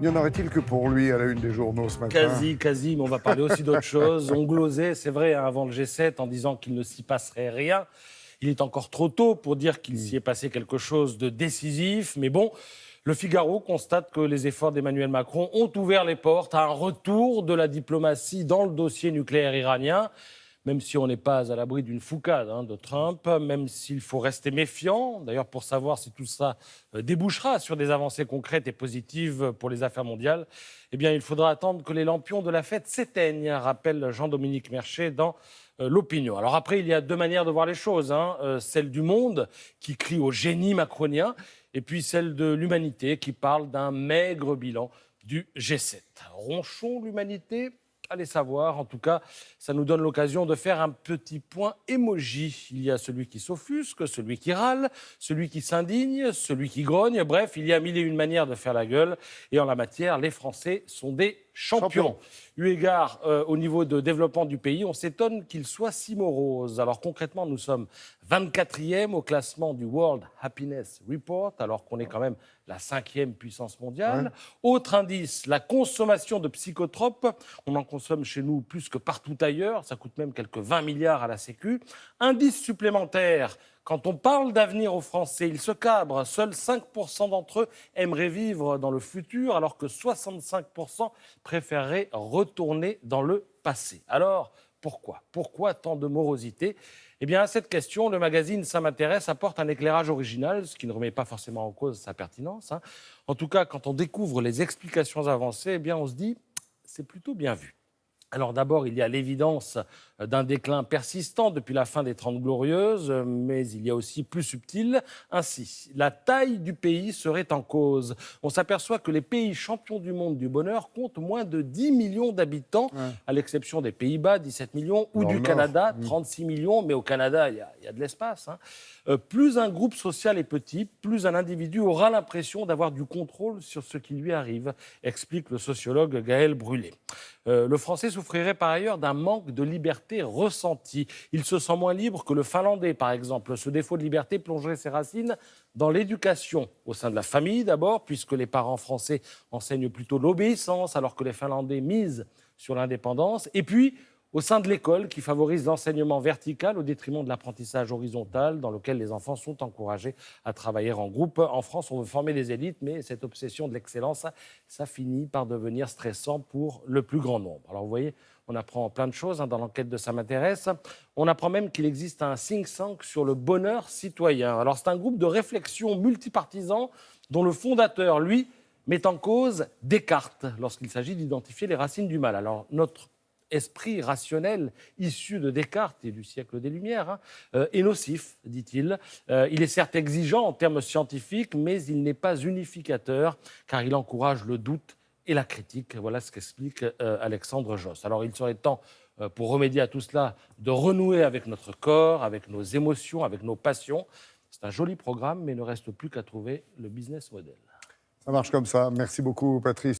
Y en aurait-il que pour lui à la une des journaux ce matin? Quasi, mais on va parler aussi d'autre chose. On glosait, c'est vrai, avant le G7 en disant qu'il ne s'y passerait rien. Il est encore trop tôt pour dire qu'il s'y est passé quelque chose de décisif, mais bon, le Figaro constate que les efforts d'Emmanuel Macron ont ouvert les portes à un retour de la diplomatie dans le dossier nucléaire iranien. Même si on n'est pas à l'abri d'une foucade de Trump, même s'il faut rester méfiant, d'ailleurs pour savoir si tout ça débouchera sur des avancées concrètes et positives pour les affaires mondiales, eh bien il faudra attendre que les lampions de la fête s'éteignent, rappelle Jean-Dominique Merchet dans l'Opinion. Alors après, il y a deux manières de voir les choses, celle du monde qui crie au génie macronien, et puis celle de l'humanité qui parle d'un maigre bilan du G7. Ronchon l'humanité ? Allez savoir, en tout cas, ça nous donne l'occasion de faire un petit point émoji. Il y a celui qui s'offusque, celui qui râle, celui qui s'indigne, celui qui grogne. Bref, il y a mille et une manières de faire la gueule. Et en la matière, les Français sont des champions. Eu égard au niveau de développement du pays, on s'étonne qu'il soit si morose. Alors concrètement, nous sommes 24e au classement du World Happiness Report, alors qu'on est quand même la 5e puissance mondiale. Ouais. Autre indice, la consommation de psychotropes. On en consomme chez nous plus que partout ailleurs. Ça coûte même quelques 20 milliards à la Sécu. Indice supplémentaire. Quand on parle d'avenir aux Français, ils se cabrent. Seuls 5% d'entre eux aimeraient vivre dans le futur, alors que 65% préféreraient retourner dans le passé. Alors, pourquoi ? Pourquoi tant de morosité ? Eh bien, à cette question, le magazine Ça m'intéresse apporte un éclairage original, ce qui ne remet pas forcément en cause sa pertinence. En tout cas, quand on découvre les explications avancées, eh bien, on se dit c'est plutôt bien vu. Alors d'abord, il y a l'évidence d'un déclin persistant depuis la fin des 30 Glorieuses, mais il y a aussi plus subtil. Ainsi, la taille du pays serait en cause. On s'aperçoit que les pays champions du monde du bonheur comptent moins de 10 millions d'habitants, à l'exception des Pays-Bas, 17 millions, ou du Canada, 36 millions, mais au Canada, il y a de l'espace. Plus un groupe social est petit, plus un individu aura l'impression d'avoir du contrôle sur ce qui lui arrive, explique le sociologue Gaël Brulé. Le Français souffrirait par ailleurs d'un manque de liberté ressentie. Il se sent moins libre que le Finlandais, par exemple. Ce défaut de liberté plongerait ses racines dans l'éducation, au sein de la famille d'abord, puisque les parents français enseignent plutôt l'obéissance, alors que les Finlandais misent sur l'indépendance. Et puis, au sein de l'école, qui favorise l'enseignement vertical au détriment de l'apprentissage horizontal, dans lequel les enfants sont encouragés à travailler en groupe. En France, on veut former des élites, mais cette obsession de l'excellence, ça finit par devenir stressant pour le plus grand nombre. Alors vous voyez, on apprend plein de choses dans l'enquête de Ça m'intéresse. On apprend même qu'il existe un think tank sur le bonheur citoyen. Alors c'est un groupe de réflexion multipartisan dont le fondateur, lui, met en cause Descartes lorsqu'il s'agit d'identifier les racines du mal. Alors notre esprit rationnel issu de Descartes et du siècle des Lumières est nocif, dit-il. Il est certes exigeant en termes scientifiques, mais il n'est pas unificateur, car il encourage le doute et la critique. Voilà ce qu'explique Alexandre Josse. Alors il serait temps, pour remédier à tout cela, de renouer avec notre corps, avec nos émotions, avec nos passions. C'est un joli programme, mais il ne reste plus qu'à trouver le business model. Ça marche comme ça. Merci beaucoup, Patrice.